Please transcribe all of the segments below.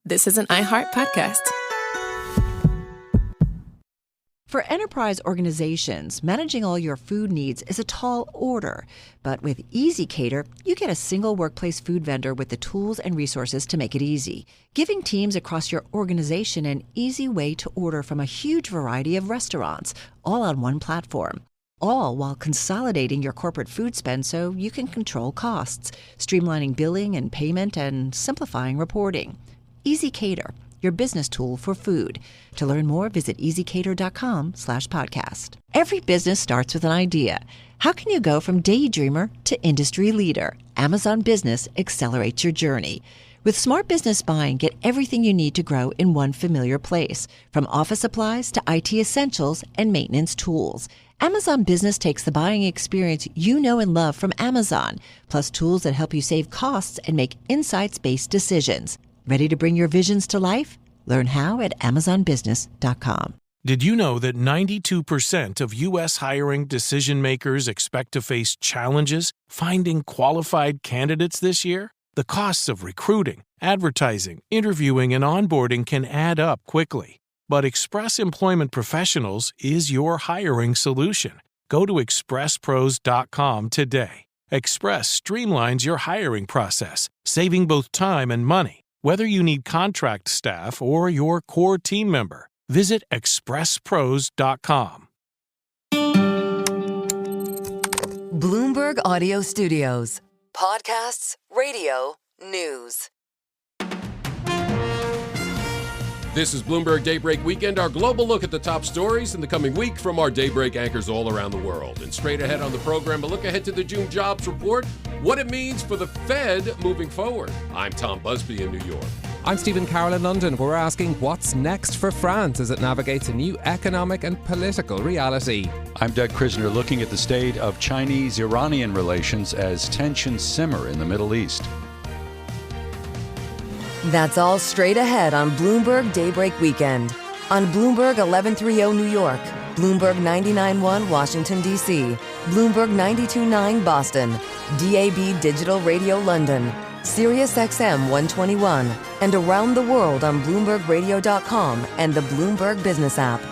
this is an iHeart podcast. For enterprise organizations, managing all your food needs is a tall order. But with EasyCater, you get a single workplace food vendor with the tools and resources to make it easy, giving teams across your organization an easy way to order from a huge variety of restaurants, all on one platform. All while consolidating your corporate food spend so you can control costs, streamlining billing and payment, and simplifying reporting. EasyCater, your business tool for food. To learn more, visit easycater.com/podcast. Every business starts with an idea. How can you go from daydreamer to industry leader? Amazon Business accelerates your journey. With smart business buying, get everything you need to grow in one familiar place, from office supplies to IT essentials and maintenance tools. Amazon Business takes the buying experience you know and love from Amazon, plus tools that help you save costs and make insights-based decisions. Ready to bring your visions to life? Learn how at amazonbusiness.com. Did you know that 92% of U.S. hiring decision makers expect to face challenges finding qualified candidates this year? The costs of recruiting, advertising, interviewing, and onboarding can add up quickly. But Express Employment Professionals is your hiring solution. Go to expresspros.com today. Express streamlines your hiring process, saving both time and money. Whether you need contract staff or your core team member, visit expresspros.com. Bloomberg Audio Studios. Podcasts, radio, news. This is Bloomberg Daybreak Weekend, our global look at the top stories in the coming week from our Daybreak anchors all around the world. And straight ahead on the program, a look ahead to the June jobs report, what it means for the Fed moving forward. I'm Tom Busby in New York. I'm Stephen Carroll in London. We're asking what's next for France as it navigates a new economic and political reality. I'm Doug Krisner looking at the state of Chinese-Iranian relations as tensions simmer in the Middle East. That's all straight ahead on Bloomberg Daybreak Weekend. On Bloomberg 1130 New York, Bloomberg 99.1 Washington, D.C., Bloomberg 92.9 Boston, DAB Digital Radio London, Sirius XM 121, and around the world on BloombergRadio.com and the Bloomberg Business app.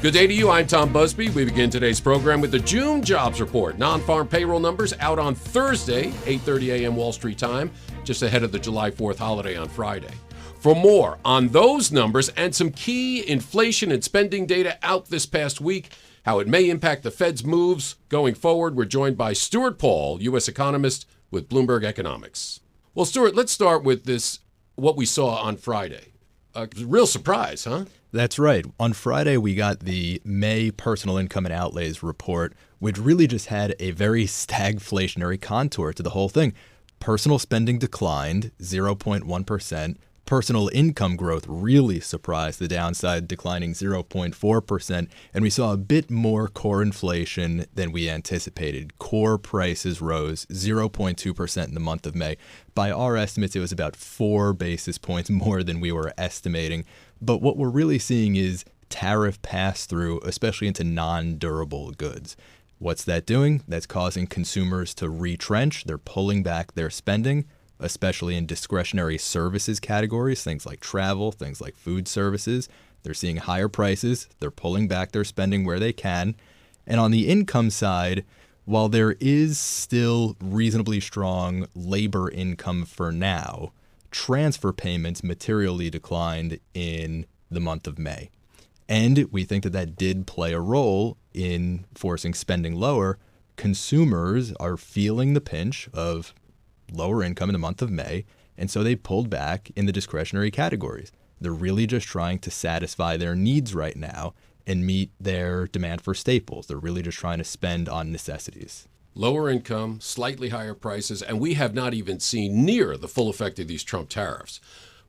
Good day to you. I'm Tom Busby. We begin today's program with the June jobs report. Non-farm payroll numbers out on Thursday, 8:30 a.m. Wall Street time, just ahead of the July 4th holiday on Friday. For more on those numbers and some key inflation and spending data out this past week, how it may impact the Fed's moves going forward, we're joined by Stuart Paul, U.S. economist with Bloomberg Economics. Well, Stuart, let's start with this, what we saw on Friday. A real surprise, huh? That's right. On Friday, we got the May personal income and outlays report, which really just had a very stagflationary contour to the whole thing. Personal spending declined 0.1%. Personal income growth really surprised the downside, declining 0.4%. And we saw a bit more core inflation than we anticipated. Core prices rose 0.2% in the month of May. By our estimates, it was about 4 basis points more than we were estimating. But what we're really seeing is tariff pass-through, especially into non-durable goods. What's that doing? That's causing consumers to retrench. They're pulling back their spending, especially in discretionary services categories, things like travel, things like food services. They're seeing higher prices. They're pulling back their spending where they can. And on the income side, while there is still reasonably strong labor income for now, transfer payments materially declined in the month of May. And we think that that did play a role in forcing spending lower. Consumers are feeling the pinch of lower income in the month of May, and so they pulled back in the discretionary categories. They're really just trying to satisfy their needs right now and meet their demand for staples. They're really just trying to spend on necessities. Lower income, slightly higher prices, and we have not even seen near the full effect of these Trump tariffs.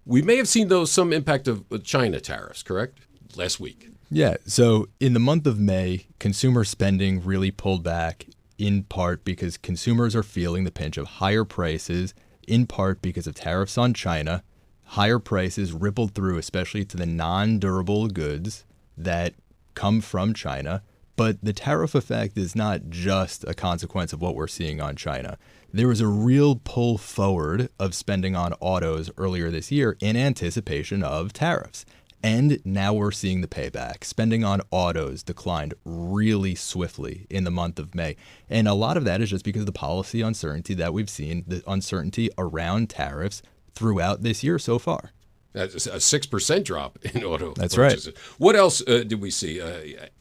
We may have seen, though, some impact of China tariffs, correct? Last week. Yeah, so in the month of May, consumer spending really pulled back in part because consumers are feeling the pinch of higher prices, in part because of tariffs on China. Higher prices rippled through, especially to the non-durable goods that come from China. But the tariff effect is not just a consequence of what we're seeing on China. There was a real pull forward of spending on autos earlier this year in anticipation of tariffs. And now we're seeing the payback. Spending on autos declined really swiftly in the month of May. And a lot of that is just because of the policy uncertainty that we've seen, the uncertainty around tariffs throughout this year so far. That's a 6% drop in auto That's purchases. right. What else did we see?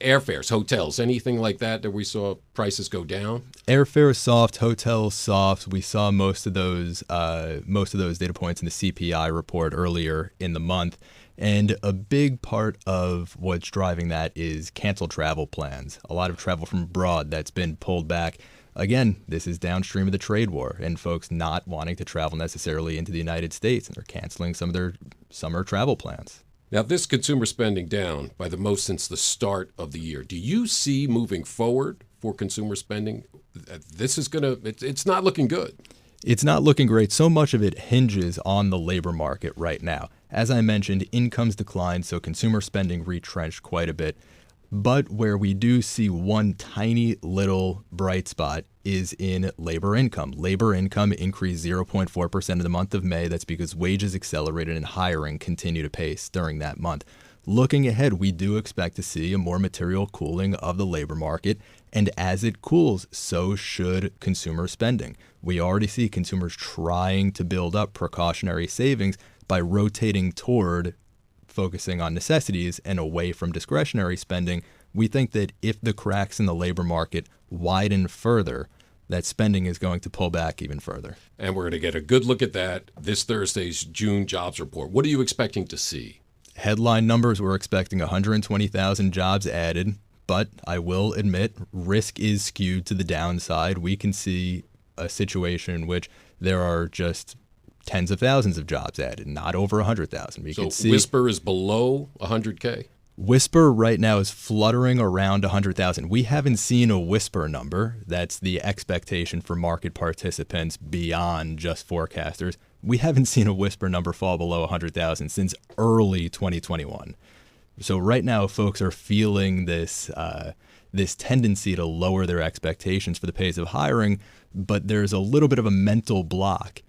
Airfares, hotels, anything like that we saw prices go down? Airfare soft, hotels soft. We saw most of those data points in the CPI report earlier in the month. And a big part of what's driving that is canceled travel plans. A lot of travel from abroad that's been pulled back. Again, this is downstream of the trade war and folks not wanting to travel necessarily into the United States, and they're canceling some of their summer travel plans. Now, this consumer spending down by the most since the start of the year. Do you see moving forward for consumer spending? This is it's not looking good. It's not looking great. So much of it hinges on the labor market right now. As I mentioned, incomes declined, so consumer spending retrenched quite a bit. But where we do see one tiny little bright spot is in labor income. Labor income increased 0.4% in the month of May. That's because wages accelerated and hiring continued to pace during that month. Looking ahead, we do expect to see a more material cooling of the labor market. And as it cools, so should consumer spending. We already see consumers trying to build up precautionary savings by rotating toward focusing on necessities and away from discretionary spending. We think that if the cracks in the labor market widen further, that spending is going to pull back even further. And we're going to get a good look at that this Thursday's June jobs report. What are you expecting to see? Headline numbers, we're expecting 120,000 jobs added, but I will admit risk is skewed to the downside. We can see a situation in which there are just tens of thousands of jobs added, not over 100,000. So Whisper is below 100K? Whisper right now is fluttering around 100,000. We haven't seen a Whisper number. That's the expectation for market participants beyond just forecasters. We haven't seen a Whisper number fall below 100,000 since early 2021. So right now, folks are feeling this tendency to lower their expectations for the pace of hiring, but there's a little bit of a mental block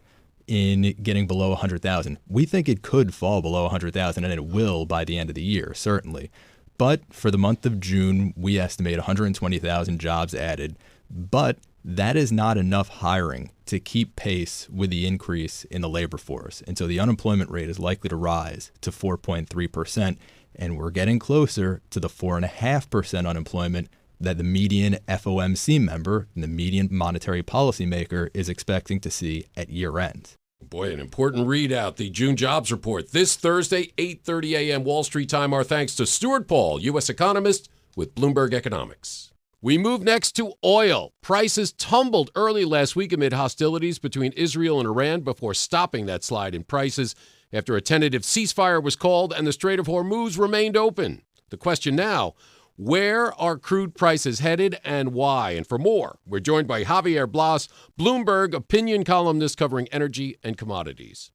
in getting below 100,000. We think it could fall below 100,000, and it will by the end of the year, certainly. But for the month of June, we estimate 120,000 jobs added, but that is not enough hiring to keep pace with the increase in the labor force. And so the unemployment rate is likely to rise to 4.3%, and we're getting closer to the 4.5% unemployment that the median FOMC member and the median monetary policymaker is expecting to see at year end. Boy, an important readout, the June jobs report. This Thursday, 8:30 a.m. Wall Street time. Our thanks to Stuart Paul, U.S. economist with Bloomberg Economics. We move next to oil. Prices tumbled early last week amid hostilities between Israel and Iran before stopping that slide in prices after a tentative ceasefire was called and the Strait of Hormuz remained open. The question now, where are crude prices headed and why? And for more, we're joined by Javier Blas, Bloomberg opinion columnist covering energy and commodities.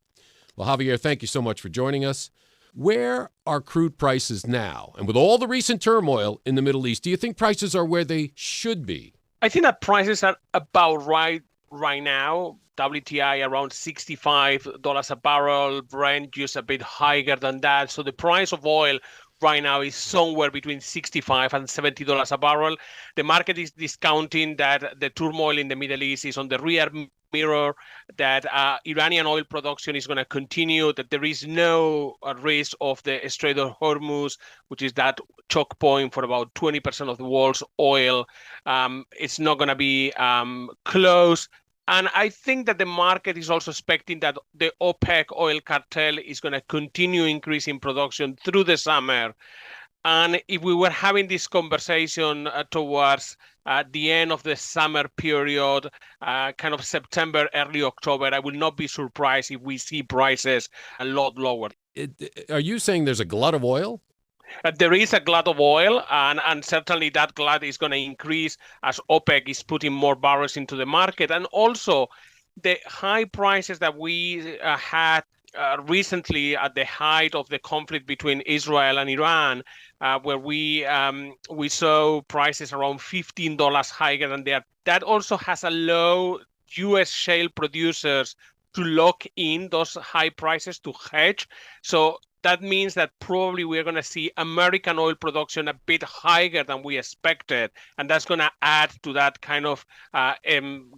Well, Javier, thank you so much for joining us. Where are crude prices now? And with all the recent turmoil in the Middle East, do you think prices are where they should be? I think that prices are about right now. WTI around $65 a barrel, Brent just a bit higher than that. So the price of oil right now is somewhere between $65 and $70 a barrel. The market is discounting that the turmoil in the Middle East is on the rear mirror, that Iranian oil production is going to continue, that there is no risk of the Strait of Hormuz, which is that choke point for about 20% of the world's oil. It's not going to be closed. And I think that the market is also expecting that the OPEC oil cartel is going to continue increasing production through the summer. And if we were having this conversation towards the end of the summer period, kind of September, early October, I will not be surprised if we see prices a lot lower. Are you saying there's a glut of oil? There is a glut of oil, and certainly that glut is going to increase as OPEC is putting more barrels into the market. And also, the high prices that we had recently at the height of the conflict between Israel and Iran, where we saw prices around $15 higher than that. That also has allowed U.S. shale producers to lock in those high prices to hedge. So that means that probably we're going to see American oil production a bit higher than we expected, and that's going to add to that kind of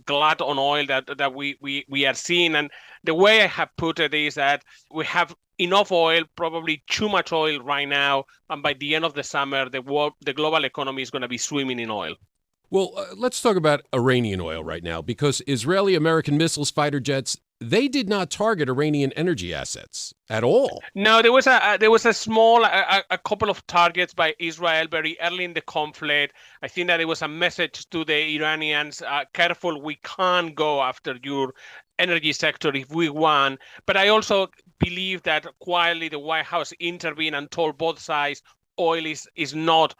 glut on oil that we are seeing. And the way I have put it is that we have enough oil, probably too much oil right now, and by the end of the summer, the global economy is going to be swimming in oil. Well, let's talk about Iranian oil right now, because Israeli-American missiles, fighter jets, they did not target Iranian energy assets at all. No, there was a small, a couple of targets by Israel very early in the conflict. I think that it was a message to the Iranians, careful, we can't go after your energy sector if we want. But I also believe that quietly the White House intervened and told both sides oil is not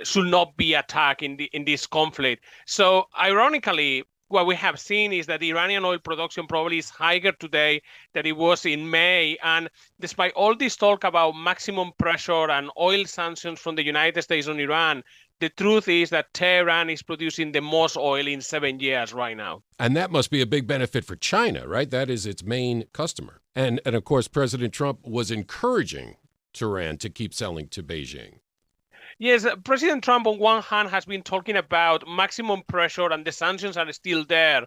should not be attacked in this conflict. So ironically, what we have seen is that the Iranian oil production probably is higher today than it was in May. And despite all this talk about maximum pressure and oil sanctions from the United States on Iran, the truth is that Tehran is producing the most oil in 7 years right now. And that must be a big benefit for China, right? That is its main customer. And of course, President Trump was encouraging Tehran to keep selling to Beijing. Yes, President Trump on one hand has been talking about maximum pressure and the sanctions are still there.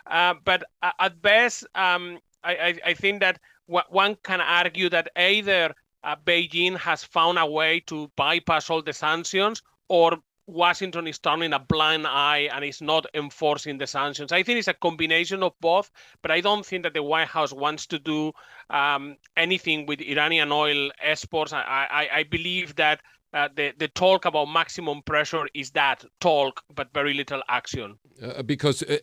But at best, I think that one can argue that either Beijing has found a way to bypass all the sanctions, or Washington is turning a blind eye and is not enforcing the sanctions. I think it's a combination of both, but I don't think that the White House wants to do anything with Iranian oil exports. I believe that the talk about maximum pressure is that talk, but very little action.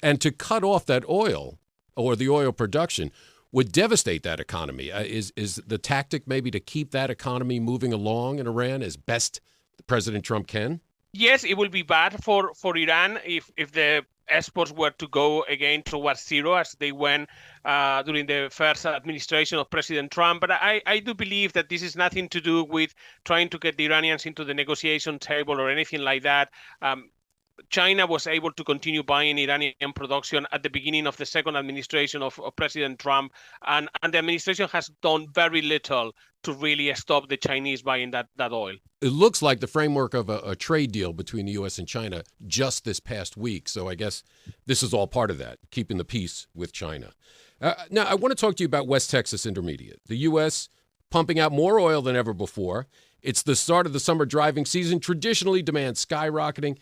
And to cut off that oil or the oil production would devastate that economy. Is the tactic maybe to keep that economy moving along in Iran as best President Trump can? Yes, it will be bad for Iran if the exports were to go again towards zero, as they went during the first administration of President Trump. But I do believe that this is nothing to do with trying to get the Iranians into the negotiation table or anything like that. China was able to continue buying Iranian production at the beginning of the second administration of President Trump, and the administration has done very little to really stop the Chinese buying that oil. It looks like the framework of a trade deal between the U.S. and China just this past week. So I guess this is all part of that, keeping the peace with China. Now, I want to talk to you about West Texas Intermediate. The U.S. pumping out more oil than ever before. It's the start of the summer driving season. Traditionally, demand skyrocketing.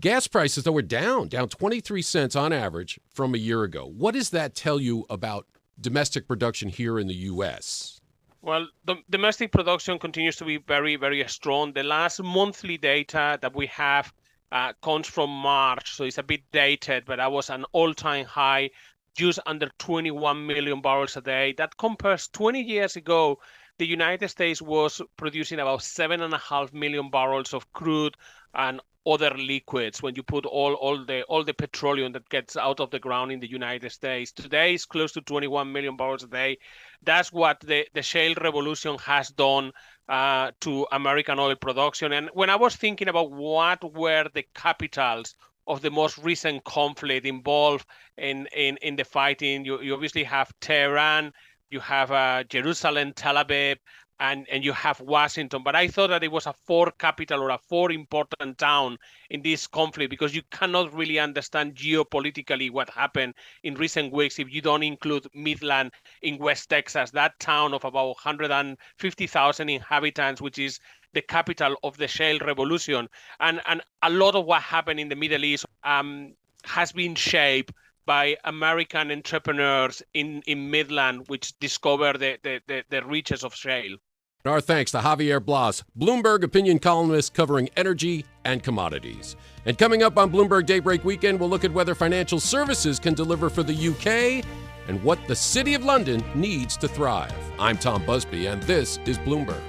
Gas prices, though, were down 23 cents on average from a year ago. What does that tell you about domestic production here in the U.S.? Well, the domestic production continues to be very, very strong. The last monthly data that we have comes from March, so it's a bit dated, but that was an all-time high, just under 21 million barrels a day. That compares 20 years ago, the United States was producing about 7.5 million barrels of crude and other liquids when you put all the petroleum that gets out of the ground in the United States. Today is close to 21 million barrels a day. That's what the shale revolution has done to American oil production. And when I was thinking about what were the capitals of the most recent conflict involved in the fighting, you obviously have Tehran, you have Jerusalem, Tel Aviv, and you have Washington. But I thought that it was a fourth capital or a fourth important town in this conflict, because you cannot really understand geopolitically what happened in recent weeks if you don't include Midland in West Texas, that town of about 150,000 inhabitants, which is the capital of the shale revolution. And a lot of what happened in the Middle East has been shaped by American entrepreneurs in Midland, which discovered the riches of shale. Our thanks to Javier Blas, Bloomberg opinion columnist covering energy and commodities. And coming up on Bloomberg Daybreak Weekend, we'll look at whether financial services can deliver for the UK and what the City of London needs to thrive. I'm Tom Busby, and this is Bloomberg.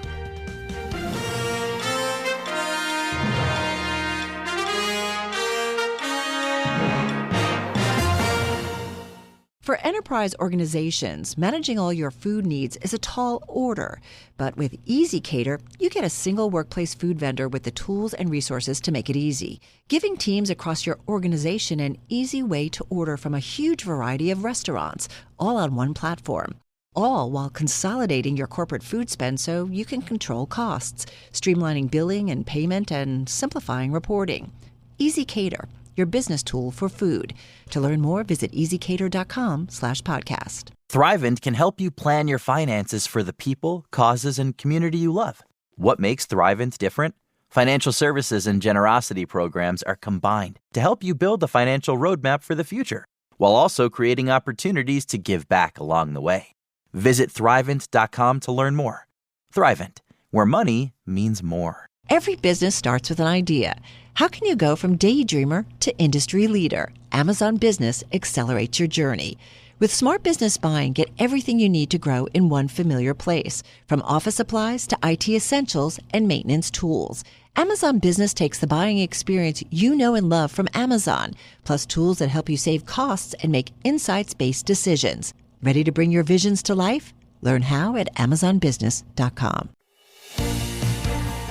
For enterprise enterprise organizations, managing all your food needs is a tall order. But with EasyCater, you get a single workplace food vendor with the tools and resources to make it easy, giving teams across your organization an easy way to order from a huge variety of restaurants, all on one platform. All while consolidating your corporate food spend so you can control costs, streamlining billing and payment, and simplifying reporting. EasyCater, your business tool for food. To learn more, visit easycater.com/podcast. Thrivent can help you plan your finances for the people, causes, and community you love. What makes Thrivent different? Financial services and generosity programs are combined to help you build a financial roadmap for the future, while also creating opportunities to give back along the way. Visit Thrivent.com to learn more. Thrivent, where money means more. Every business starts with an idea. How can you go from daydreamer to industry leader? Amazon Business accelerates your journey. With smart business buying, get everything you need to grow in one familiar place, from office supplies to IT essentials and maintenance tools. Amazon Business takes the buying experience you know and love from Amazon, plus tools that help you save costs and make insights-based decisions. Ready to bring your visions to life? Learn how at amazonbusiness.com.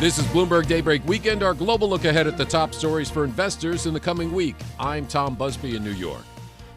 This is Bloomberg Daybreak Weekend, our global look ahead at the top stories for investors in the coming week. I'm Tom Busby in New York.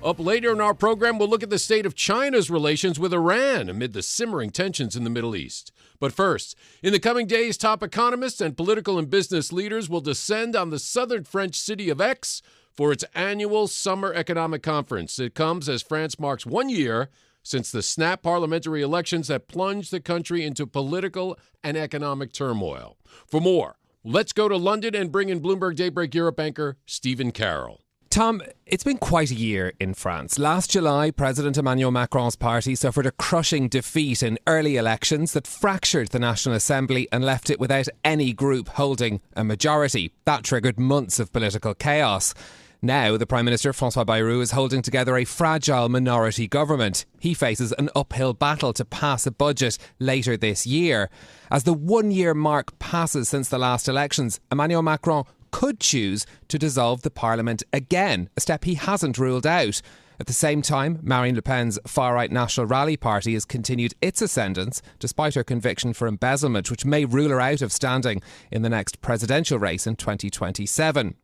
Up later in our program, we'll look at the state of China's relations with Iran amid the simmering tensions in the Middle East. But first, in the coming days, top economists and political and business leaders will descend on the southern French city of Aix for its annual summer economic conference. It comes as France marks 1 year since the snap parliamentary elections that plunged the country into political and economic turmoil. For more, let's go to London and bring in Bloomberg Daybreak Europe anchor Stephen Carroll. Tom, it's been quite a year in France. Last July, President Emmanuel Macron's party suffered a crushing defeat in early elections that fractured the National Assembly and left it without any group holding a majority. That triggered months of political chaos. Now, the Prime Minister, François Bayrou, is holding together a fragile minority government. He faces an uphill battle to pass a budget later this year. As the 1 year mark passes since the last elections, Emmanuel Macron could choose to dissolve the parliament again, a step he hasn't ruled out. At the same time, Marine Le Pen's far-right National Rally Party has continued its ascendance despite her conviction for embezzlement, which may rule her out of standing in the next presidential race in 2027.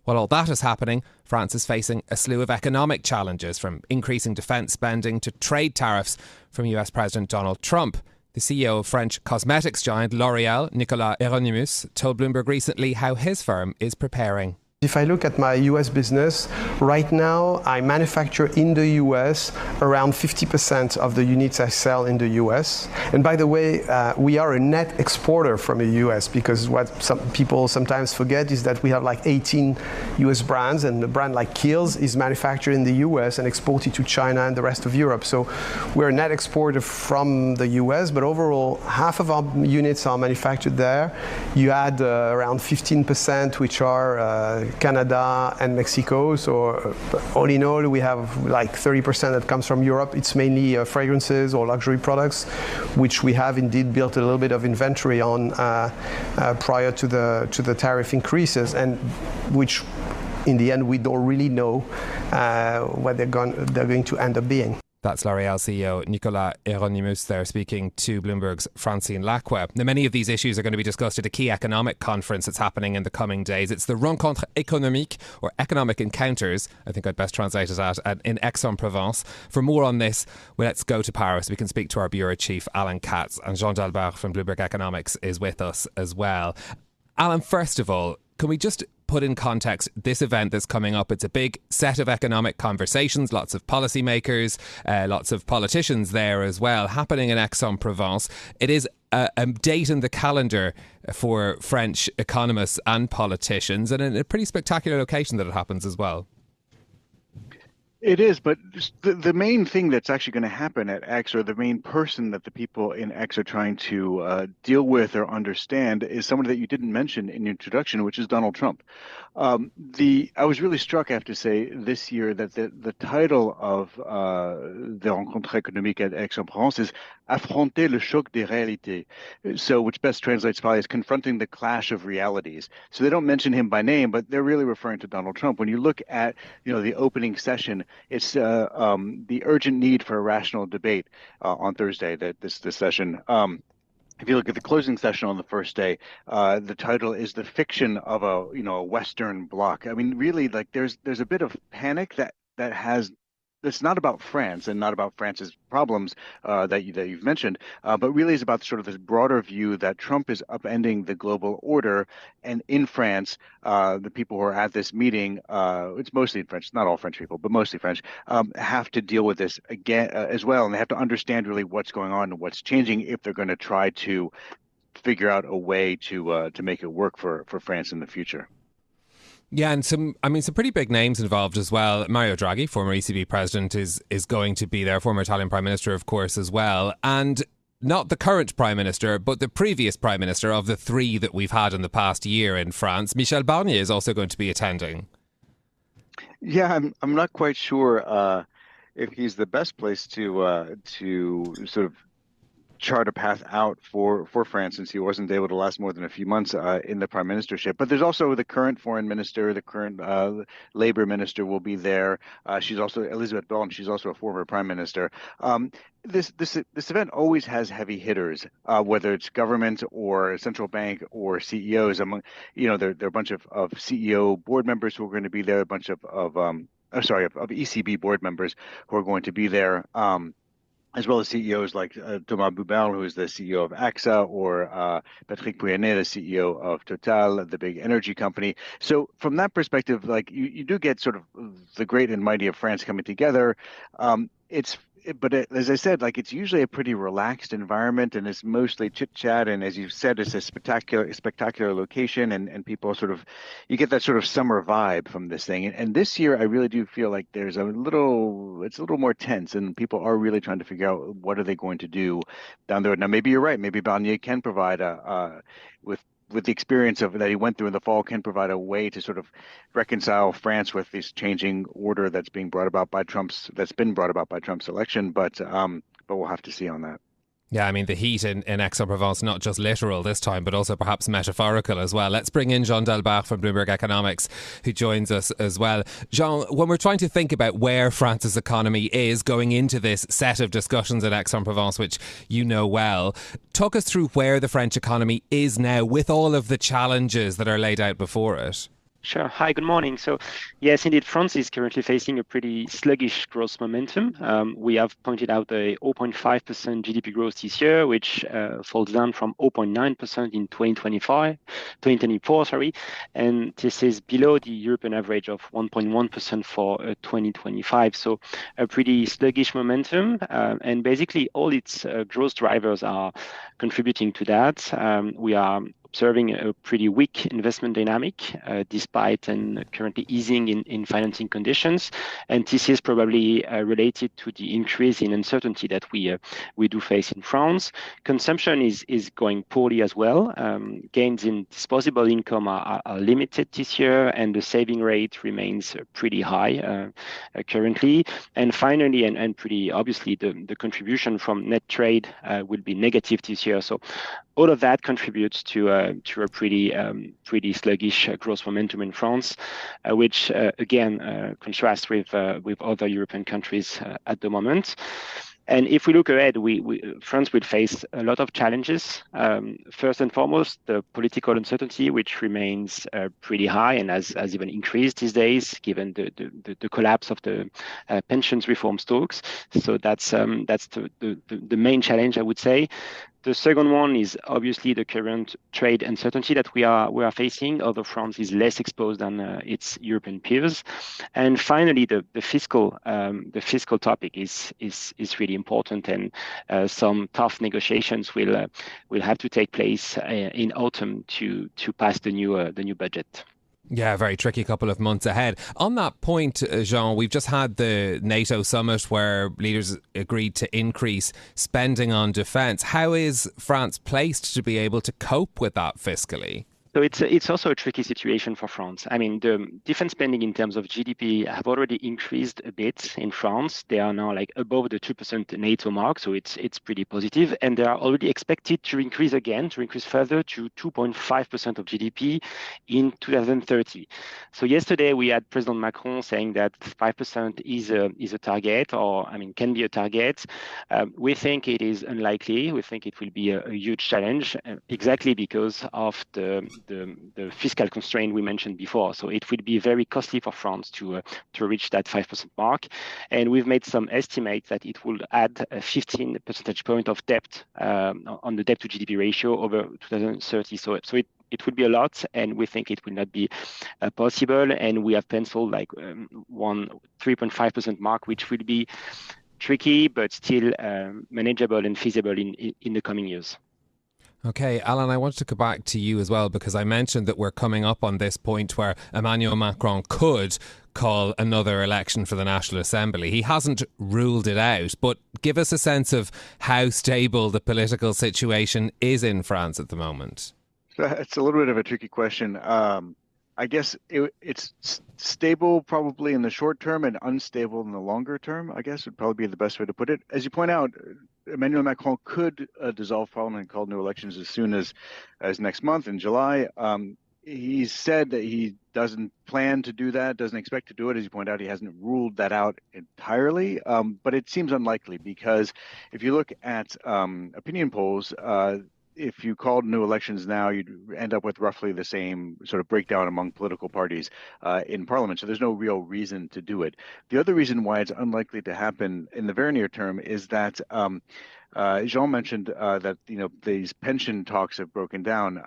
While all that is happening, France is facing a slew of economic challenges, from increasing defence spending to trade tariffs from US President Donald Trump. The CEO of French cosmetics giant L'Oréal, Nicolas Hieronimus, told Bloomberg recently how his firm is preparing. If I look at my US business, right now I manufacture in the US around 50% of the units I sell in the US. And by the way, we are a net exporter from the US, because what some people sometimes forget is that we have like 18 US brands, and a brand like Kiehl's is manufactured in the US and exported to China and the rest of Europe. So we're a net exporter from the US, but overall half of our units are manufactured there. You add around 15% which are Canada and Mexico. So all in all, we have like 30% that comes from Europe. It's mainly fragrances or luxury products, which we have indeed built a little bit of inventory on prior to the tariff increases, and which in the end we don't really know what they're going to end up being. That's L'Oréal CEO Nicolas Hieronimus there speaking to Bloomberg's Francine Lacqua. Now, many of these issues are going to be discussed at a key economic conference that's happening in the coming days. It's the Rencontre économique, or Economic Encounters, I think I'd best translate it in Aix-en-Provence. For more on this, well, let's go to Paris. We can speak to our bureau chief, Alan Katz, and Jean Dalbert from Bloomberg Economics is with us as well. Alan, first of all, can we just put in context this event that's coming up? It's a big set of economic conversations, lots of policymakers, lots of politicians there as well, happening in Aix-en-Provence. It is a date in the calendar for French economists and politicians, and in a pretty spectacular location that it happens as well. It is, but the main thing that's actually going to happen at X, or the main person that the people in X are trying to deal with or understand, is someone that you didn't mention in your introduction, which is Donald Trump. I was really struck, I have to say, this year that the title of the Rencontre économique at Aix-en-Provence is Affronter le choc des réalités, so which best translates probably as confronting the clash of realities. So they don't mention him by name, but they're really referring to Donald Trump. When you look at the opening session, It's the urgent need for a rational debate on Thursday, this session. If you look at the closing session on the first day, the title is "The Fiction of a Western Bloc." I mean, really, like there's a bit of panic that's not about France and not about France's problems that you've mentioned, but really is about sort of this broader view that Trump is upending the global order. And in France, the people who are at this meeting, it's mostly French, not all French people, but mostly French, have to deal with this again as well, and they have to understand really what's going on and what's changing if they're going to try to figure out a way to make it work for France in the future. Yeah, and some pretty big names involved as well. Mario Draghi, former ECB president, is going to be there, former Italian prime minister, of course, as well. And not the current prime minister, but the previous prime minister of the three that we've had in the past year in France. Michel Barnier is also going to be attending. Yeah, I'm not quite sure if he's the best place to sort of chart a path out for France, since he wasn't able to last more than a few months in the prime ministership. But there's also the current foreign minister, the current labor minister will be there. She's also Elisabeth Borne. She's also a former prime minister. This event always has heavy hitters, whether it's government or central bank or CEOs. There are a bunch of CEO board members who are going to be there, a bunch of ECB board members who are going to be there. As well as CEOs like Thomas Buberl, who is the CEO of AXA, or Patrick Pouyanné, the CEO of Total, the big energy company. So from that perspective, like you do get sort of the great and mighty of France coming together. But as I said, like it's usually a pretty relaxed environment, and it's mostly chit chat. And as you said, it's a spectacular location, and people you get that sort of summer vibe from this thing. And this year, I really do feel like it's a little more tense, and people are really trying to figure out what are they going to do down the road. Now, maybe you're right. Maybe Barnier can provide with the experience that he went through in the fall, can provide a way to sort of reconcile France with this changing order that's been brought about by Trump's election. But we'll have to see on that. Yeah, I mean, the heat in Aix-en-Provence, not just literal this time, but also perhaps metaphorical as well. Let's bring in Jean Delbach from Bloomberg Economics, who joins us as well. Jean, when we're trying to think about where France's economy is going into this set of discussions at Aix-en-Provence, which you know well, talk us through where the French economy is now with all of the challenges that are laid out before it. Sure. Hi, good morning. So, yes, indeed, France is currently facing a pretty sluggish growth momentum. We have pointed out the 0.5% GDP growth this year, which falls down from 0.9% in 2024, and this is below the European average of 1.1% for 2025. So, a pretty sluggish momentum, and basically all its growth drivers are contributing to that. We are observing a pretty weak investment dynamic despite and currently easing in financing conditions, and this is probably related to the increase in uncertainty that we do face in France. Consumption is going poorly as well. Gains in disposable income are limited this year, and the saving rate remains pretty high currently. And finally, and pretty obviously, the contribution from net trade will be negative this year. So all of that contributes to a pretty sluggish growth momentum in France, which again contrasts with other European countries at the moment. And if we look ahead, France will face a lot of challenges. First and foremost, the political uncertainty, which remains pretty high and has even increased these days, given the collapse of the pensions reform talks. So that's the main challenge, I would say. The second one is obviously the current trade uncertainty that we are facing, although France is less exposed than its European peers. And finally, the fiscal topic is really important, and some tough negotiations will have to take place in autumn to pass the new budget. Yeah, very tricky couple of months ahead. On that point, Jean, we've just had the NATO summit where leaders agreed to increase spending on defence. How is France placed to be able to cope with that fiscally? So it's also a tricky situation for France. I mean, the defense spending in terms of GDP have already increased a bit in France. They are now like above the 2% NATO mark, so it's pretty positive, and they are already expected to increase further to 2.5% of GDP in 2030. So yesterday we had President Macron saying that 5% is a target, or I mean, can be a target. We think it is unlikely. We think it will be a huge challenge, exactly because of the fiscal constraint we mentioned before. So it will be very costly for France to reach that 5% mark. And we've made some estimates that it will add a 15 percentage point of debt on the debt to GDP ratio over 2030. So it would be a lot, and we think it will not be possible. And we have penciled like 3.5% mark, which will be tricky, but still manageable and feasible in the coming years. Okay, Alan, I want to go back to you as well, because I mentioned that we're coming up on this point where Emmanuel Macron could call another election for the National Assembly. He hasn't ruled it out, but give us a sense of how stable the political situation is in France at the moment. It's a little bit of a tricky question. I guess it's stable probably in the short term and unstable in the longer term, I guess would probably be the best way to put it. As you point out, Emmanuel Macron could dissolve parliament and call new elections as soon as next month in July. He's said that he doesn't plan to do that, doesn't expect to do it. As you point out, he hasn't ruled that out entirely, but it seems unlikely because if you look at opinion polls, if you called new elections now, you'd end up with roughly the same sort of breakdown among political parties in parliament. So there's no real reason to do it. The other reason why it's unlikely to happen in the very near term is that Jean mentioned that these pension talks have broken down,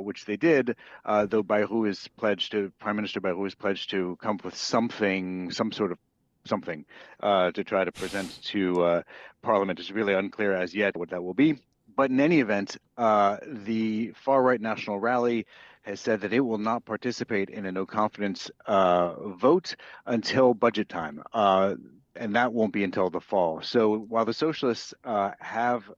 which they did, though Prime Minister Bayrou is pledged to come up with some sort of something to try to present to Parliament. It's really unclear as yet what that will be. But in any event, the far-right National Rally has said that it will not participate in a no-confidence vote until budget time, and that won't be until the fall. So while the socialists have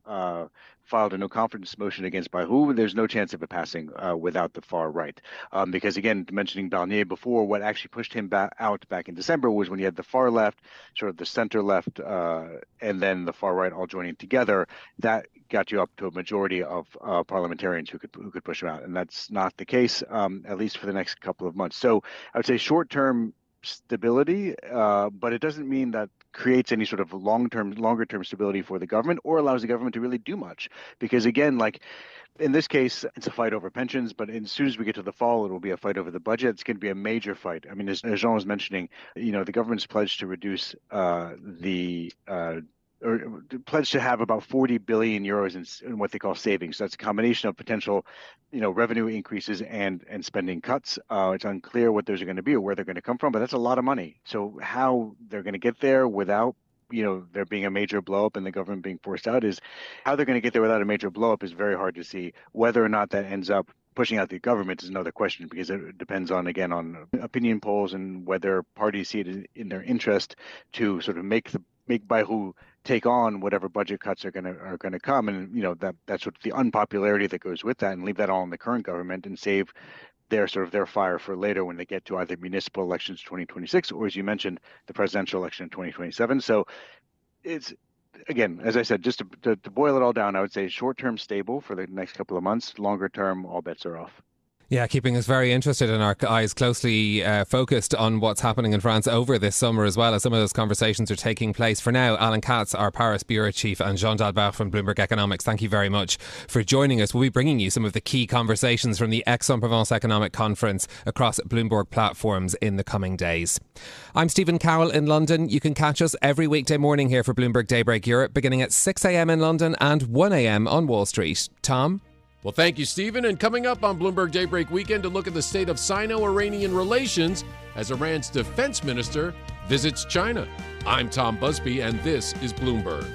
filed a no-confidence motion against Bayrou, there's no chance of it passing without the far right. Because again, mentioning Barnier before, what actually pushed him out back in December was when you had the far left, sort of the center left, and then the far right all joining together. That got you up to a majority of parliamentarians who could push him out, and that's not the case, at least for the next couple of months. So I would say short-term stability, but it doesn't mean that creates any sort of longer term stability for the government or allows the government to really do much. Because again, like in this case, it's a fight over pensions, but as soon as we get to the fall, it will be a fight over the budget. It's going to be a major fight. I mean, as Jean was mentioning, the government's pledged to reduce or pledged to have about 40 billion euros in what they call savings. So that's a combination of potential, revenue increases and spending cuts. It's unclear what those are going to be or where they're going to come from, but that's a lot of money. So how they're going to get there without, there being a major blowup and the government being forced out is very hard to see. Whether or not that ends up pushing out the government is another question, because it depends on opinion polls and whether parties see it in their interest to sort of make Bayrou take on whatever budget cuts are going to come, and that's what the unpopularity that goes with that, and leave that all in the current government and save their fire for later when they get to either municipal elections 2026 or, as you mentioned, the presidential election in 2027. So it's, again, as I said, just to boil it all down, I would say short-term stable for the next couple of months, longer term, all bets are off. Yeah, keeping us very interested and our eyes closely focused on what's happening in France over this summer, as well as some of those conversations are taking place. For now, Alan Katz, our Paris Bureau Chief, and Jean Dalbert from Bloomberg Economics, thank you very much for joining us. We'll be bringing you some of the key conversations from the Aix-en-Provence Economic Conference across Bloomberg platforms in the coming days. I'm Stephen Carroll in London. You can catch us every weekday morning here for Bloomberg Daybreak Europe, beginning at 6 a.m. in London and 1 a.m. on Wall Street. Tom? Well, thank you, Stephen. And coming up on Bloomberg Daybreak Weekend, to look at the state of Sino-Iranian relations as Iran's defense minister visits China. I'm Tom Busby, and this is Bloomberg.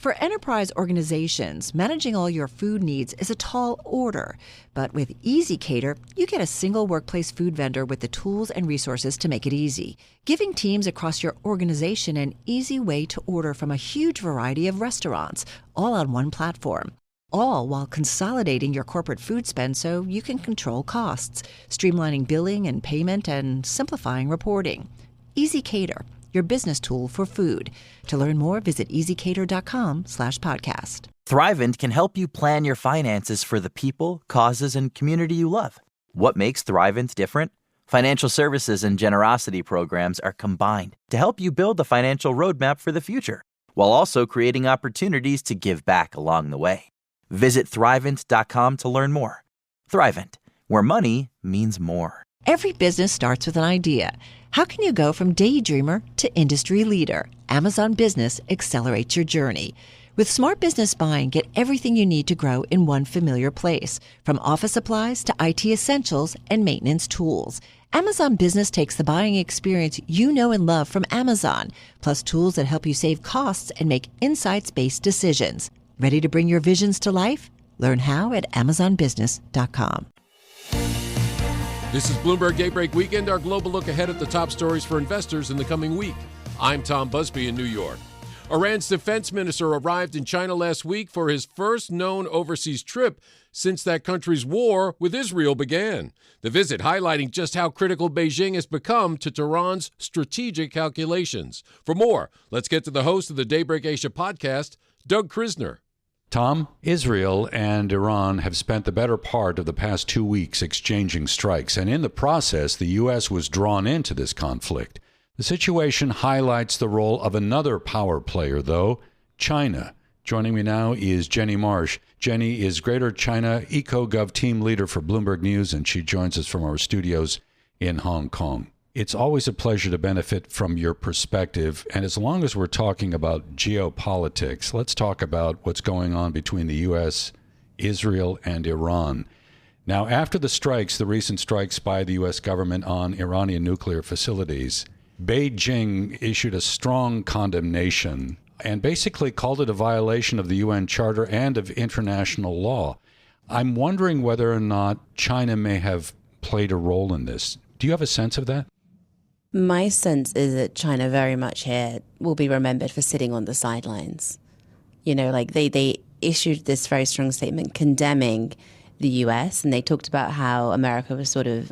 For enterprise organizations, managing all your food needs is a tall order. But with EasyCater, you get a single workplace food vendor with the tools and resources to make it easy, giving teams across your organization an easy way to order from a huge variety of restaurants, all on one platform. All while consolidating your corporate food spend so you can control costs, streamlining billing and payment, and simplifying reporting. EasyCater, your business tool for food. To learn more, visit easycater.com/podcast. Thrivent can help you plan your finances for the people, causes, and community you love. What makes Thrivent different? Financial services and generosity programs are combined to help you build the financial roadmap for the future, while also creating opportunities to give back along the way. Visit Thrivent.com to learn more. Thrivent, where money means more. Every business starts with an idea. How can you go from daydreamer to industry leader? Amazon Business accelerates your journey. With smart business buying, get everything you need to grow in one familiar place, from office supplies to IT essentials and maintenance tools. Amazon Business takes the buying experience you know and love from Amazon, plus tools that help you save costs and make insights-based decisions. Ready to bring your visions to life? Learn how at amazonbusiness.com. This is Bloomberg Daybreak Weekend, our global look ahead at the top stories for investors in the coming week. I'm Tom Busby in New York. Iran's defense minister arrived in China last week for his first known overseas trip since that country's war with Israel began. The visit highlighting just how critical Beijing has become to Tehran's strategic calculations. For more, let's get to the host of the Daybreak Asia podcast, Doug Krisner. Tom, Israel and Iran have spent the better part of the past 2 weeks exchanging strikes, and in the process, the U.S. was drawn into this conflict. The situation highlights the role of another power player, though, China. Joining me now is Jenny Marsh. Jenny is Greater China EcoGov team leader for Bloomberg News, and she joins us from our studios in Hong Kong. It's always a pleasure to benefit from your perspective. And as long as we're talking about geopolitics, let's talk about what's going on between the U.S., Israel, and Iran. Now, after the strikes, the recent strikes by the U.S. government on Iranian nuclear facilities, Beijing issued a strong condemnation and basically called it a violation of the UN Charter and of international law. I'm wondering whether or not China may have played a role in this. Do you have a sense of that? My sense is that China very much here will be remembered for sitting on the sidelines. You know, like they issued this very strong statement condemning the US, and they talked about how America was sort of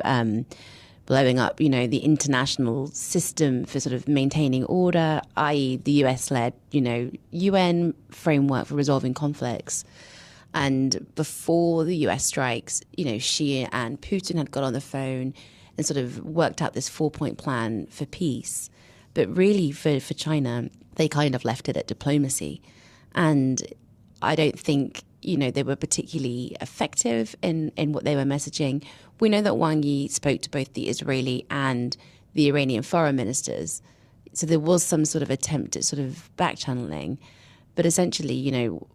blowing up, you know, the international system for sort of maintaining order, i.e. the US-led, you know, UN framework for resolving conflicts. And before the US strikes, you know, Xi and Putin had got on the phone and sort of worked out this 4-point plan for peace. But really, for China, they kind of left it at diplomacy. And I don't think, you know, they were particularly effective in what they were messaging. We know that Wang Yi spoke to both the Israeli and the Iranian foreign ministers. So there was some sort of attempt at sort of back-channeling. But essentially, you know,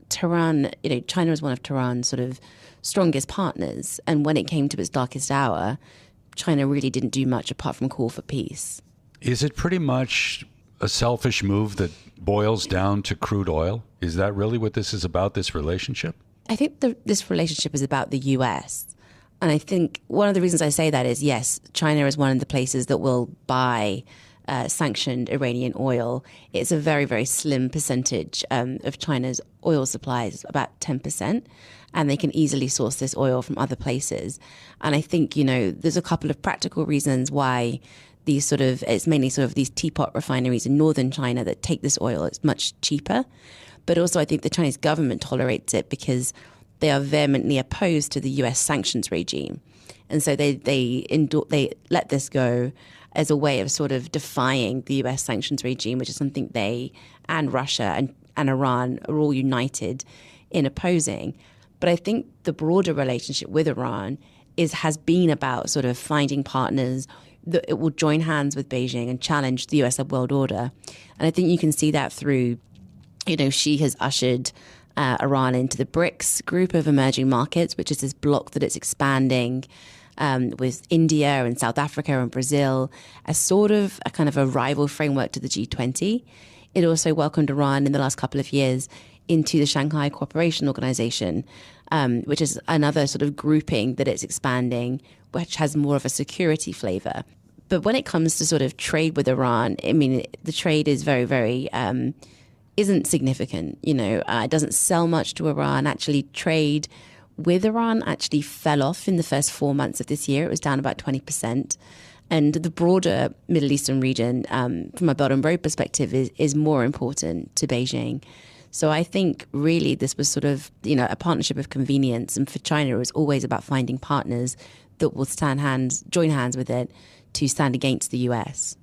Tehran, you know, China was one of Tehran's sort of strongest partners. And when it came to its darkest hour, China really didn't do much apart from call for peace. Is it pretty much a selfish move that boils down to crude oil? Is that really what this is about, this relationship? I think this relationship is about the US. And I think one of the reasons I say that is, yes, China is one of the places that will buy sanctioned Iranian oil. It's a very, very slim percentage of China's oil supplies, about 10%. And they can easily source this oil from other places. And I think, you know, there's a couple of practical reasons why it's mainly sort of these teapot refineries in northern China that take this oil. It's much cheaper. But also I think the Chinese government tolerates it because they are vehemently opposed to the US sanctions regime. And so they let this go as a way of sort of defying the US sanctions regime, which is something they and Russia and Iran are all united in opposing. But I think the broader relationship with Iran has been about sort of finding partners that it will join hands with Beijing and challenge the US world order. And I think you can see that through, you know, Xi has ushered Iran into the BRICS group of emerging markets, which is this bloc that it's expanding with India and South Africa and Brazil as sort of a kind of a rival framework to the G20. It also welcomed Iran in the last couple of years into the Shanghai Cooperation Organization, which is another sort of grouping that it's expanding, which has more of a security flavor. But when it comes to sort of trade with Iran, I mean, the trade is very, very, isn't significant. It doesn't sell much to Iran. Actually, trade with Iran actually fell off in the first 4 months of this year. It was down about 20%. And the broader Middle Eastern region, from a Belt and Road perspective, is more important to Beijing. So I think really this was sort of, a partnership of convenience. And for China, it was always about finding partners that will join hands with it to stand against the US.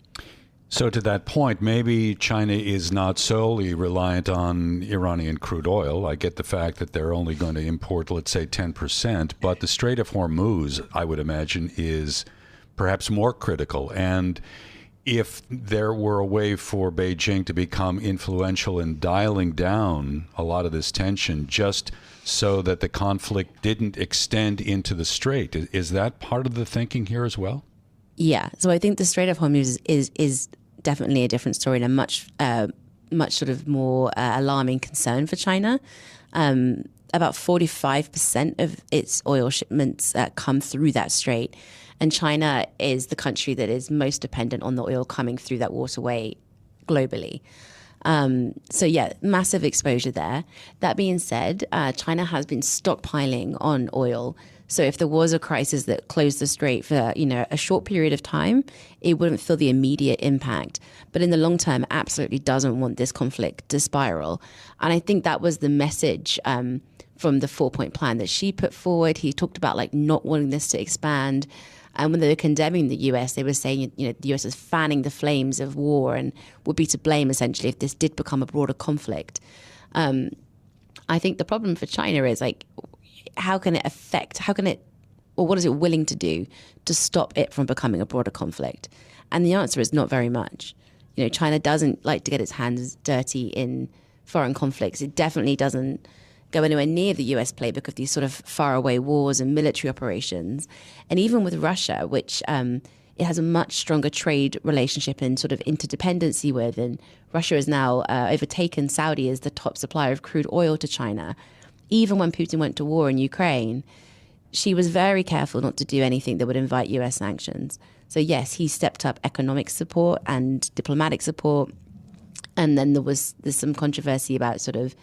So to that point, maybe China is not solely reliant on Iranian crude oil. I get the fact that they're only going to import, let's say, 10%, but the Strait of Hormuz, I would imagine, is perhaps more critical. And if there were a way for Beijing to become influential in dialing down a lot of this tension just so that the conflict didn't extend into the strait, is that part of the thinking here as well? Yeah. So I think the Strait of Hormuz is definitely a different story and a much sort of more alarming concern for China. About 45% of its oil shipments come through that strait. And China is the country that is most dependent on the oil coming through that waterway globally. So yeah, massive exposure there. That being said, China has been stockpiling on oil. So if there was a crisis that closed the strait for, a short period of time, it wouldn't feel the immediate impact. But in the long term, absolutely doesn't want this conflict to spiral. And I think that was the message from the 4-point plan that Xi put forward. He talked about not wanting this to expand. And when they were condemning the US, they were saying, the US is fanning the flames of war and would be to blame, essentially, if this did become a broader conflict. I think the problem for China is, what is it willing to do to stop it from becoming a broader conflict? And the answer is not very much. China doesn't like to get its hands dirty in foreign conflicts. It definitely doesn't go anywhere near the US playbook of these sort of faraway wars and military operations. And even with Russia, which it has a much stronger trade relationship and sort of interdependency with, and Russia has now overtaken Saudi as the top supplier of crude oil to China. Even when Putin went to war in Ukraine, she was very careful not to do anything that would invite US sanctions. So yes, he stepped up economic support and diplomatic support. And then there's some controversy about sort of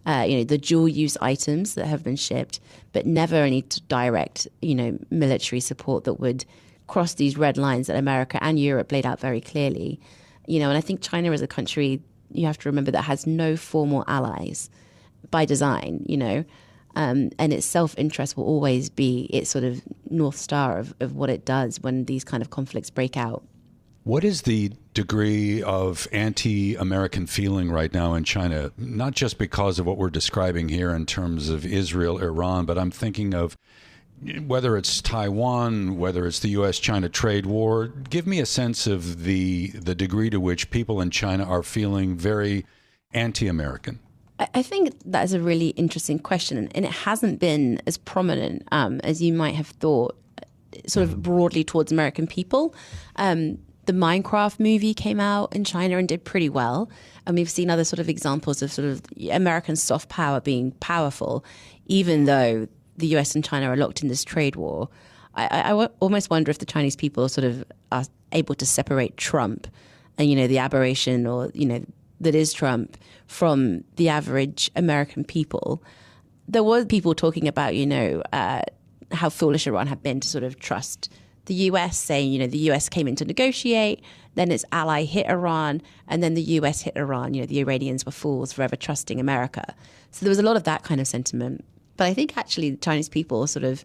the dual-use items that have been shipped, but never any direct, military support that would cross these red lines that America and Europe laid out very clearly. And I think China is a country, you have to remember, that has no formal allies by design, and its self-interest will always be its sort of North Star of what it does when these kind of conflicts break out. What is the degree of anti-American feeling right now in China? Not just because of what we're describing here in terms of Israel, Iran, but I'm thinking of whether it's Taiwan, whether it's the U.S.-China trade war. Give me a sense of the degree to which people in China are feeling very anti-American. I think that is a really interesting question, and it hasn't been as prominent as you might have thought, sort of broadly towards American people. The Minecraft movie came out in China and did pretty well. And we've seen other sort of examples of sort of American soft power being powerful, even though the US and China are locked in this trade war. I almost wonder if the Chinese people sort of are able to separate Trump and, the aberration or, that is Trump from the average American people. There were people talking about, how foolish Iran had been to sort of trust the US, saying, the US came in to negotiate, then its ally hit Iran, and then the US hit Iran. The Iranians were fools for ever trusting America. So there was a lot of that kind of sentiment. But I think actually the Chinese people sort of,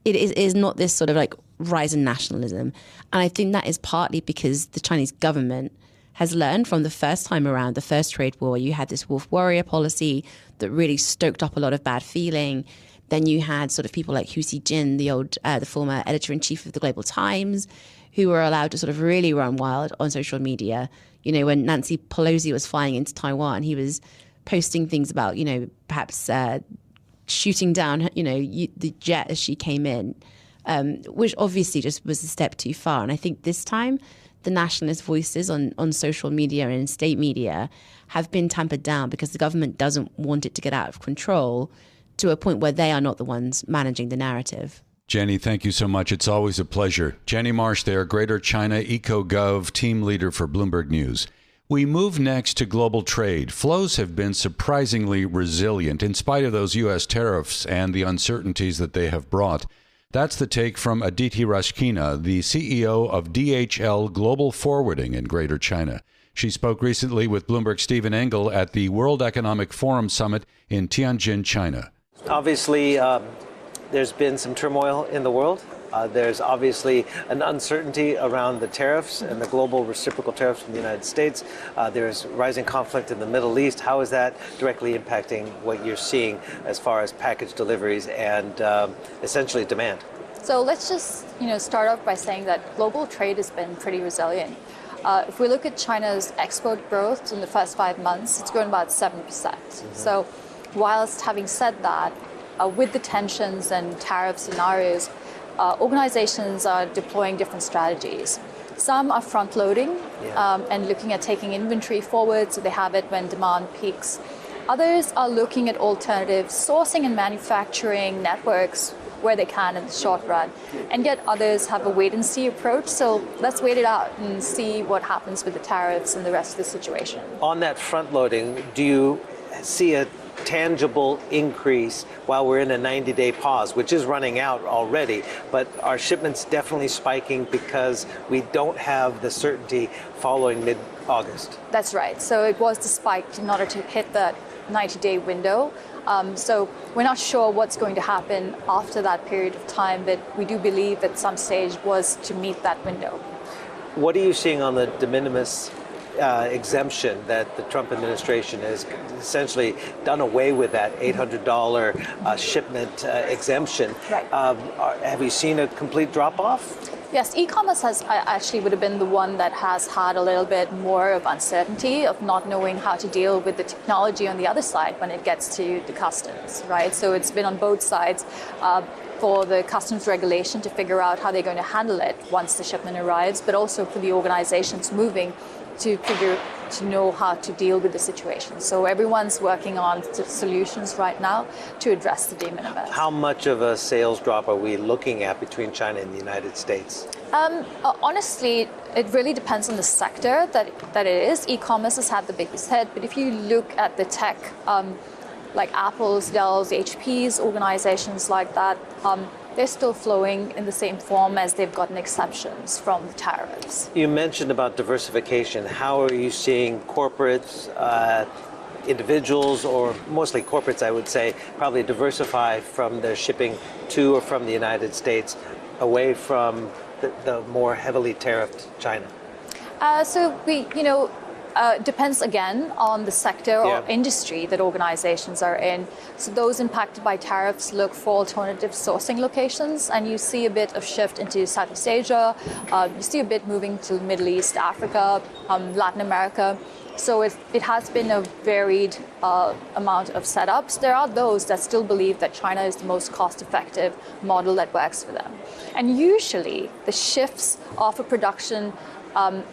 it is not this sort of rise in nationalism. And I think that is partly because the Chinese government has learned from the first time around, the first trade war. You had this wolf warrior policy that really stoked up a lot of bad feeling. Then you had sort of people like Hu Xijin, the former editor-in-chief of the Global Times, who were allowed to sort of really run wild on social media. When Nancy Pelosi was flying into Taiwan, he was posting things about, perhaps shooting down, the jet as she came in, which obviously just was a step too far. And I think this time the nationalist voices on social media and in state media have been tampered down because the government doesn't want it to get out of control to a point where they are not the ones managing the narrative. Jenny, thank you so much. It's always a pleasure. Jenny Marsh there, Greater China EcoGov team leader for Bloomberg News. We move next to global trade. Flows have been surprisingly resilient in spite of those U.S. tariffs and the uncertainties that they have brought. That's the take from Aditi Rashkina, the CEO of DHL Global Forwarding in Greater China. She spoke recently with Bloomberg's Stephen Engel at the World Economic Forum Summit in Tianjin, China. Obviously, there's been some turmoil in the world. There's obviously an uncertainty around the tariffs and the global reciprocal tariffs from the United States. There's rising conflict in the Middle East. How is that directly impacting what you're seeing as far as package deliveries and essentially demand? So let's just start off by saying that global trade has been pretty resilient. If we look at China's export growth in the first 5 months, it's grown about 7%. So whilst having said that, with the tensions and tariff scenarios, organizations are deploying different strategies. Some are front-loading and looking at taking inventory forward so they have it when demand peaks. Others are looking at alternative sourcing and manufacturing networks where they can in the short run. And yet others have a wait-and-see approach. So let's wait it out and see what happens with the tariffs and the rest of the situation. On that front-loading, do you see a tangible increase while we're in a 90-day pause, which is running out already, but are shipments definitely spiking because we don't have the certainty following mid-August? That's right. So it was the spike in order to hit that 90-day window. So we're not sure what's going to happen after that period of time, but we do believe at some stage was to meet that window. What are you seeing on the de minimis exemption that the Trump administration has essentially done away with, that $800 shipment exemption? Right. Have you seen a complete drop-off? Yes, e-commerce would have been the one that has had a little bit more of uncertainty of not knowing how to deal with the technology on the other side when it gets to the customs, right? So it's been on both sides for the customs regulation to figure out how they're going to handle it once the shipment arrives, but also for the organizations moving to know how to deal with the situation. So everyone's working on solutions right now to address the de minimis. How much of a sales drop are we looking at between China and the United States? Honestly, it really depends on the sector that it is. E-commerce has had the biggest hit, but if you look at the tech, like Apple's, Dell's, HP's, organizations like that, they're still flowing in the same form as they've gotten exceptions from the tariffs. You mentioned about diversification. How are you seeing corporates, individuals, or mostly corporates, I would say, probably diversify from their shipping to or from the United States away from the more heavily tariffed China? Depends again on the sector or industry that organizations are in. So those impacted by tariffs look for alternative sourcing locations, and you see a bit of shift into Southeast Asia. You see a bit moving to the Middle East, Africa, Latin America. So it has been a varied amount of setups. There are those that still believe that China is the most cost-effective model that works for them. And usually the shifts of a production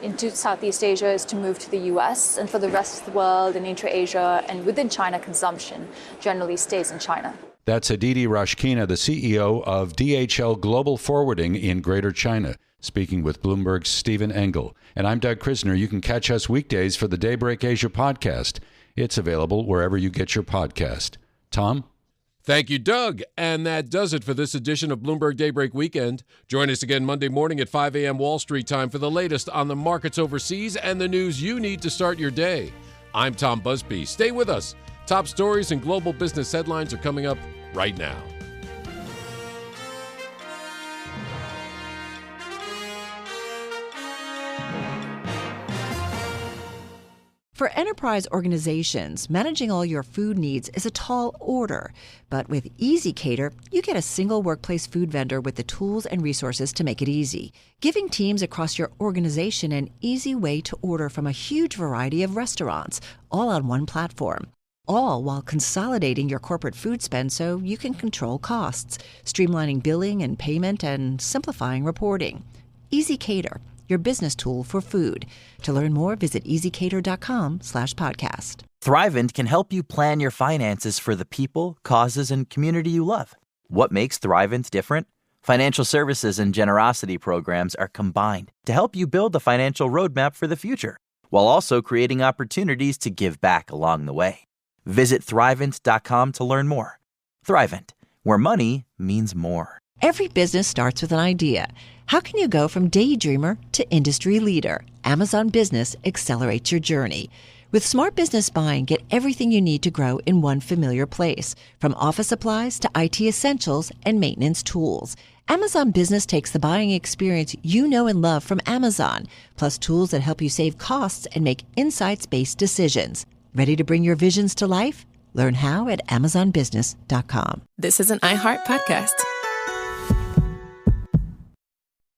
into Southeast Asia is to move to the US, and for the rest of the world and intra-Asia and within China, consumption generally stays in China. That's Aditi Rashkina, the CEO of DHL Global Forwarding in Greater China, speaking with Bloomberg's Stephen Engel. And I'm Doug Krisner. You can catch us weekdays for the Daybreak Asia podcast. It's available wherever you get your podcast. Tom? Thank you, Doug. And that does it for this edition of Bloomberg Daybreak Weekend. Join us again Monday morning at 5 a.m. Wall Street time for the latest on the markets overseas and the news you need to start your day. I'm Tom Busby. Stay with us. Top stories and global business headlines are coming up right now. For enterprise organizations, managing all your food needs is a tall order. But with EasyCater, you get a single workplace food vendor with the tools and resources to make it easy, giving teams across your organization an easy way to order from a huge variety of restaurants, all on one platform. All while consolidating your corporate food spend so you can control costs, streamlining billing and payment, and simplifying reporting. EasyCater. your business tool for food. To learn more, visit easycater.com/podcast. Thrivent can help you plan your finances for the people, causes, and community you love. What makes Thrivent different? Financial services and generosity programs are combined to help you build a financial roadmap for the future, while also creating opportunities to give back along the way. Visit Thrivent.com to learn more. Thrivent, where money means more. Every business starts with an idea. How can you go from daydreamer to industry leader? Amazon Business accelerates your journey. With smart business buying, get everything you need to grow in one familiar place, from office supplies to IT essentials and maintenance tools. Amazon Business takes the buying experience you know and love from Amazon, plus tools that help you save costs and make insights-based decisions. Ready to bring your visions to life? Learn how at amazonbusiness.com. This is an iHeart podcast.